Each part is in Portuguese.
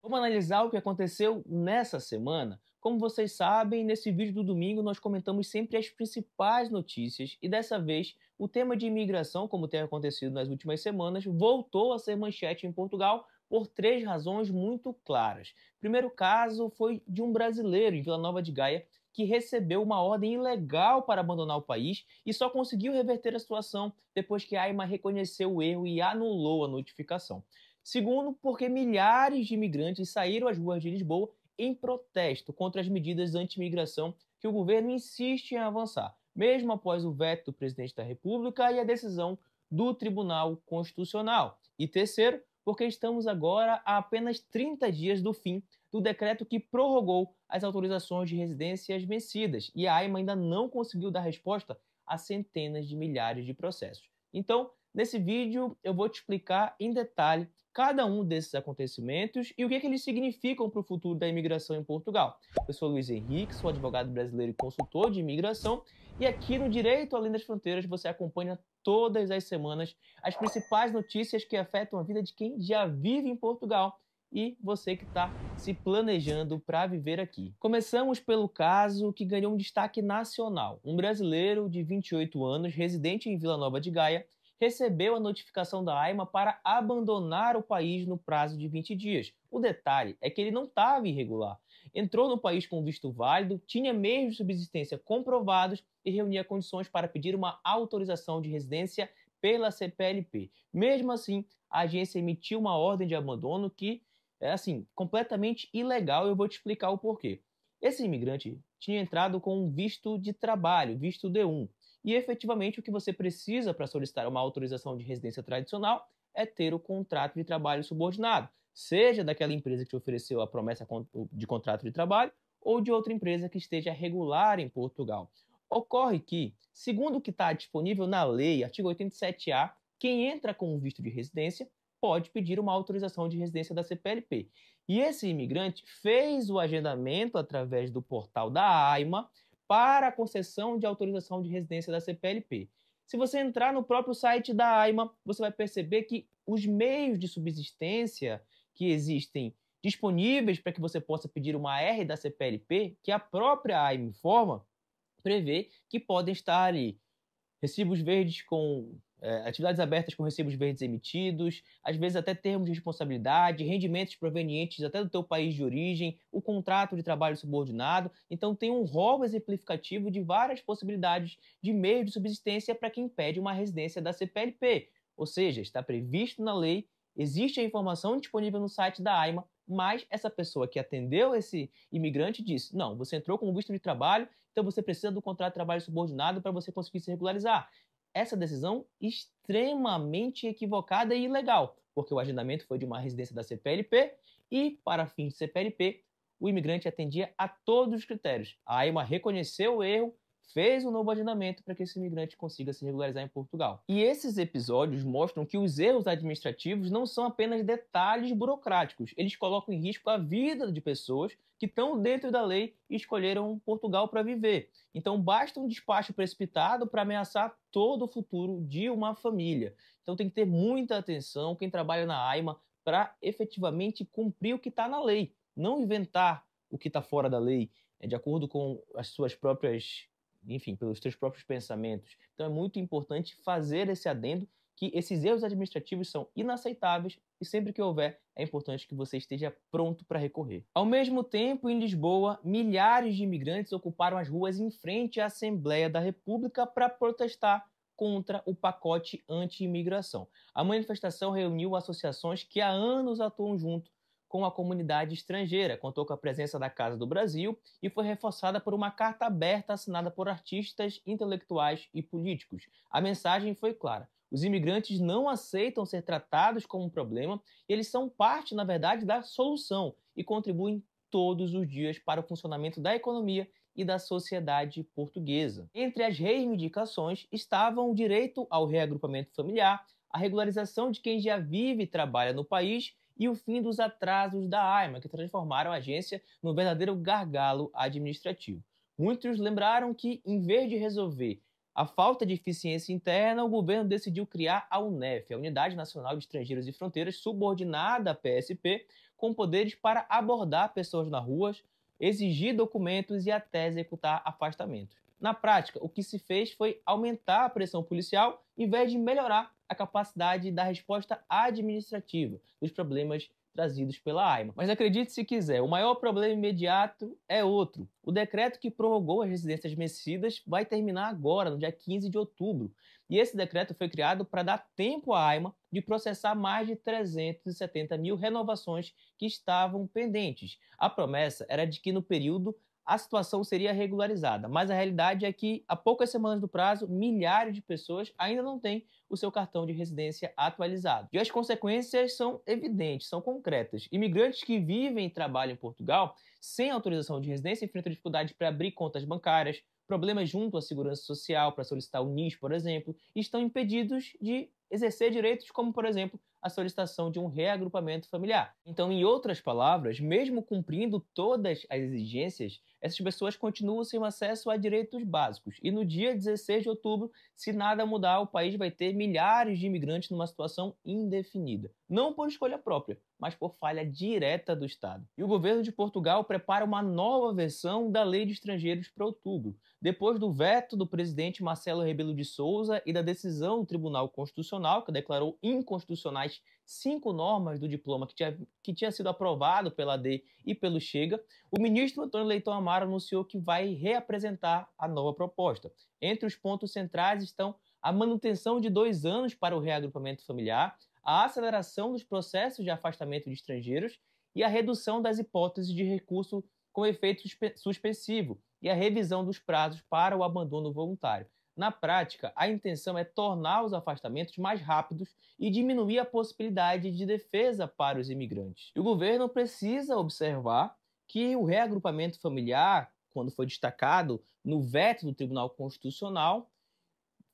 Vamos analisar o que aconteceu nessa semana? Como vocês sabem, nesse vídeo do domingo nós comentamos sempre as principais notícias e dessa vez o tema de imigração, como tem acontecido nas últimas semanas, voltou a ser manchete em Portugal por três razões muito claras. O primeiro caso foi de um brasileiro em Vila Nova de Gaia que recebeu uma ordem ilegal para abandonar o país e só conseguiu reverter a situação depois que a AIMA reconheceu o erro e anulou a notificação. Segundo, porque milhares de imigrantes saíram às ruas de Lisboa em protesto contra as medidas anti-imigração que o governo insiste em avançar, mesmo após o veto do presidente da República e a decisão do Tribunal Constitucional. E terceiro, porque estamos agora a apenas 30 dias do fim do decreto que prorrogou as autorizações de residências vencidas e a AIMA ainda não conseguiu dar resposta a centenas de milhares de processos. Então, nesse vídeo eu vou te explicar em detalhe cada um desses acontecimentos e o que eles significam para o futuro da imigração em Portugal. Eu sou Luiz Henrique, sou advogado brasileiro e consultor de imigração, e aqui no Direito Além das Fronteiras você acompanha todas as semanas as principais notícias que afetam a vida de quem já vive em Portugal e você que está se planejando para viver aqui. Começamos pelo caso que ganhou um destaque nacional. Um brasileiro de 28 anos, residente em Vila Nova de Gaia, recebeu a notificação da AIMA para abandonar o país no prazo de 20 dias. O detalhe é que ele não estava irregular. Entrou no país com visto válido, tinha meios de subsistência comprovados e reunia condições para pedir uma autorização de residência pela CPLP. Mesmo assim, a agência emitiu uma ordem de abandono que é completamente ilegal e eu vou te explicar o porquê. Esse imigrante tinha entrado com um visto de trabalho, visto D1. E efetivamente o que você precisa para solicitar uma autorização de residência tradicional é ter o contrato de trabalho subordinado, seja daquela empresa que te ofereceu a promessa de contrato de trabalho ou de outra empresa que esteja regular em Portugal. Ocorre que, segundo o que está disponível na lei, artigo 87A, quem entra com um visto de residência pode pedir uma autorização de residência da CPLP. E esse imigrante fez o agendamento através do portal da AIMA para a concessão de autorização de residência da CPLP. Se você entrar no próprio site da AIMA, você vai perceber que os meios de subsistência que existem disponíveis para que você possa pedir uma R da CPLP, que a própria AIMA informa, prevê que podem estar ali recibos verdes com atividades abertas com recibos verdes emitidos, às vezes até termos de responsabilidade, rendimentos provenientes até do teu país de origem, o contrato de trabalho subordinado. Então tem um rol exemplificativo de várias possibilidades de meio de subsistência para quem pede uma residência da CPLP. Ou seja, está previsto na lei, existe a informação disponível no site da AIMA, mas essa pessoa que atendeu esse imigrante disse: não, você entrou com um visto de trabalho, então você precisa do contrato de trabalho subordinado para você conseguir se regularizar. Essa decisão extremamente equivocada e ilegal, porque o agendamento foi de uma residência da CPLP e, para fins de CPLP, o imigrante atendia a todos os critérios. A AIMA reconheceu o erro, fez um novo agendamento para que esse imigrante consiga se regularizar em Portugal. E esses episódios mostram que os erros administrativos não são apenas detalhes burocráticos, eles colocam em risco a vida de pessoas que estão dentro da lei e escolheram Portugal para viver. Então basta um despacho precipitado para ameaçar todo o futuro de uma família. Então tem que ter muita atenção quem trabalha na AIMA para efetivamente cumprir o que está na lei, não inventar o que está fora da lei, de acordo com as suas próprias, enfim, pelos seus próprios pensamentos. Então é muito importante fazer esse adendo que esses erros administrativos são inaceitáveis e sempre que houver, é importante que você esteja pronto para recorrer. Ao mesmo tempo, em Lisboa, milhares de imigrantes ocuparam as ruas em frente à Assembleia da República para protestar contra o pacote anti-imigração. A manifestação reuniu associações que há anos atuam junto com a comunidade estrangeira, contou com a presença da Casa do Brasil e foi reforçada por uma carta aberta assinada por artistas, intelectuais e políticos. A mensagem foi clara: os imigrantes não aceitam ser tratados como um problema, e eles são parte, na verdade, da solução e contribuem todos os dias para o funcionamento da economia e da sociedade portuguesa. Entre as reivindicações estavam o direito ao reagrupamento familiar, a regularização de quem já vive e trabalha no país e o fim dos atrasos da AIMA, que transformaram a agência num verdadeiro gargalo administrativo. Muitos lembraram que, em vez de resolver a falta de eficiência interna, o governo decidiu criar a UNEF, a Unidade Nacional de Estrangeiros e Fronteiras, subordinada à PSP, com poderes para abordar pessoas na rua, exigir documentos e até executar afastamentos. Na prática, o que se fez foi aumentar a pressão policial em vez de melhorar a capacidade da resposta administrativa dos problemas trazidos pela AIMA. Mas acredite se quiser, o maior problema imediato é outro. O decreto que prorrogou as residências vencidas vai terminar agora, no dia 15 de outubro. E esse decreto foi criado para dar tempo à AIMA de processar mais de 370 mil renovações que estavam pendentes. A promessa era de que no período a situação seria regularizada, mas a realidade é que, há poucas semanas do prazo, milhares de pessoas ainda não têm o seu cartão de residência atualizado. E as consequências são evidentes, são concretas. Imigrantes que vivem e trabalham em Portugal sem autorização de residência enfrentam dificuldades para abrir contas bancárias, problemas junto à segurança social para solicitar o NIS, por exemplo, e estão impedidos de exercer direitos como, por exemplo, a solicitação de um reagrupamento familiar. Então, em outras palavras, mesmo cumprindo todas as exigências, essas pessoas continuam sem acesso a direitos básicos. E no dia 16 de outubro, se nada mudar, o país vai ter milhares de imigrantes numa situação indefinida. Não por escolha própria, mas por falha direta do Estado. E o governo de Portugal prepara uma nova versão da Lei de Estrangeiros para outubro. Depois do veto do presidente Marcelo Rebelo de Sousa e da decisão do Tribunal Constitucional, que declarou inconstitucionais 5 normas do diploma que tinha sido aprovado pela AD e pelo Chega, o ministro Antônio Leitão Amaro anunciou que vai reapresentar a nova proposta. Entre os pontos centrais estão a manutenção de 2 anos para o reagrupamento familiar, a aceleração dos processos de afastamento de estrangeiros e a redução das hipóteses de recurso com efeito suspensivo e a revisão dos prazos para o abandono voluntário. Na prática, a intenção é tornar os afastamentos mais rápidos e diminuir a possibilidade de defesa para os imigrantes. E o governo precisa observar que o reagrupamento familiar, quando foi destacado no veto do Tribunal Constitucional,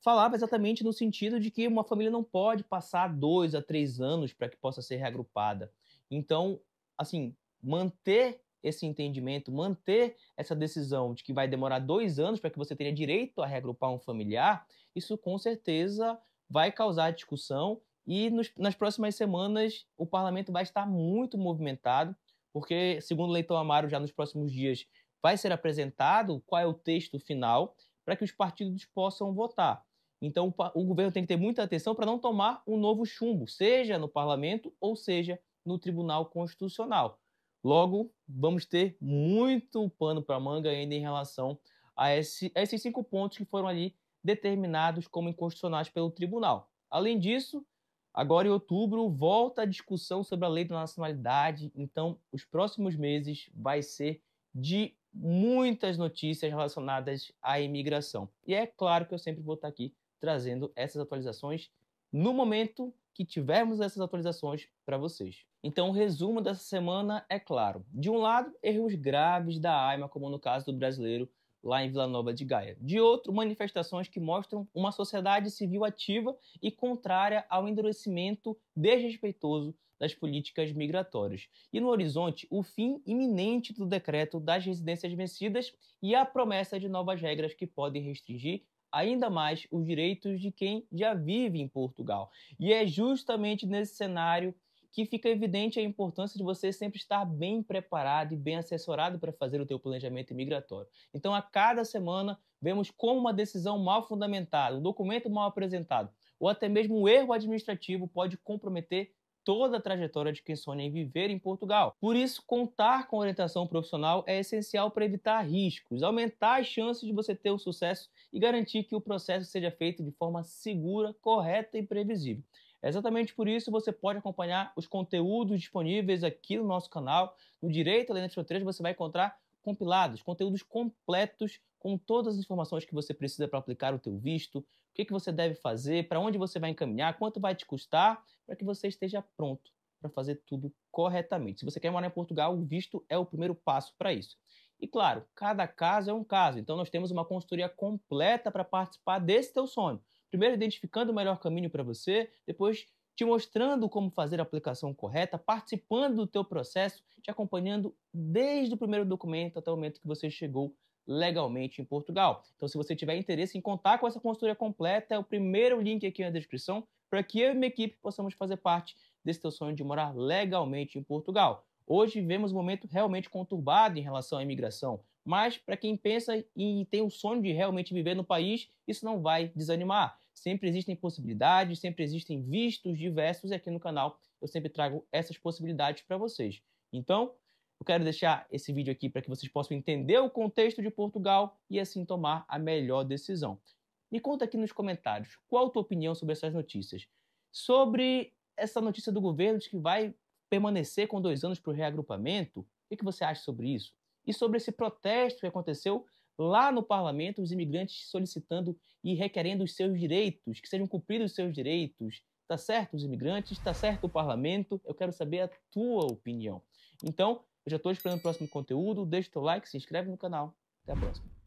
falava exatamente no sentido de que uma família não pode passar 2 a 3 anos para que possa ser reagrupada. Então, assim, manter esse entendimento, manter essa decisão de que vai demorar 2 anos para que você tenha direito a reagrupar um familiar, isso com certeza vai causar discussão e nas próximas semanas o parlamento vai estar muito movimentado, porque, segundo o Leitão Amaro, já nos próximos dias vai ser apresentado qual é o texto final para que os partidos possam votar. Então, o governo tem que ter muita atenção para não tomar um novo chumbo, seja no parlamento ou seja no Tribunal Constitucional. Logo, vamos ter muito pano para manga ainda em relação a esses 5 pontos que foram ali determinados como inconstitucionais pelo tribunal. Além disso, agora em outubro, volta a discussão sobre a lei da nacionalidade. Então, os próximos meses vai ser de muitas notícias relacionadas à imigração. E é claro que eu sempre vou estar aqui trazendo essas atualizações no momento que tivermos essas atualizações para vocês. Então, o resumo dessa semana é claro. De um lado, erros graves da AIMA, como no caso do brasileiro lá em Vila Nova de Gaia. De outro, manifestações que mostram uma sociedade civil ativa e contrária ao endurecimento desrespeitoso das políticas migratórias. E no horizonte, o fim iminente do decreto das residências vencidas e a promessa de novas regras que podem restringir ainda mais os direitos de quem já vive em Portugal. E é justamente nesse cenário que fica evidente a importância de você sempre estar bem preparado e bem assessorado para fazer o teu planejamento migratório. Então, a cada semana, vemos como uma decisão mal fundamentada, um documento mal apresentado, ou até mesmo um erro administrativo pode comprometer toda a trajetória de quem sonha em viver em Portugal. Por isso, contar com orientação profissional é essencial para evitar riscos, aumentar as chances de você ter o sucesso e garantir que o processo seja feito de forma segura, correta e previsível. É exatamente por isso que você pode acompanhar os conteúdos disponíveis aqui no nosso canal. No Direito Além das Fronteiras você vai encontrar compilados, conteúdos completos com todas as informações que você precisa para aplicar o teu visto, o que você deve fazer, para onde você vai encaminhar, quanto vai te custar, para que você esteja pronto para fazer tudo corretamente. Se você quer morar em Portugal, o visto é o primeiro passo para isso. E claro, cada caso é um caso, então nós temos uma consultoria completa para participar desse teu sonho. Primeiro identificando o melhor caminho para você, depois te mostrando como fazer a aplicação correta, participando do teu processo, te acompanhando desde o primeiro documento até o momento que você chegou legalmente em Portugal. Então, se você tiver interesse em contar com essa consultoria completa, é o primeiro link aqui na descrição para que eu e minha equipe possamos fazer parte desse teu sonho de morar legalmente em Portugal. Hoje vivemos um momento realmente conturbado em relação à imigração, mas para quem pensa e tem o sonho de realmente viver no país, isso não vai desanimar. Sempre existem possibilidades, sempre existem vistos diversos e aqui no canal eu sempre trago essas possibilidades para vocês. Então, eu quero deixar esse vídeo aqui para que vocês possam entender o contexto de Portugal e assim tomar a melhor decisão. Me conta aqui nos comentários qual a tua opinião sobre essas notícias. Sobre essa notícia do governo de que vai permanecer com 2 anos para o reagrupamento, o que você acha sobre isso? E sobre esse protesto que aconteceu lá no parlamento, os imigrantes solicitando e requerendo os seus direitos, que sejam cumpridos os seus direitos. Está certo os imigrantes? Está certo o parlamento? Eu quero saber a tua opinião. Então, eu já estou esperando o próximo conteúdo. Deixa o teu like, se inscreve no canal. Até a próxima.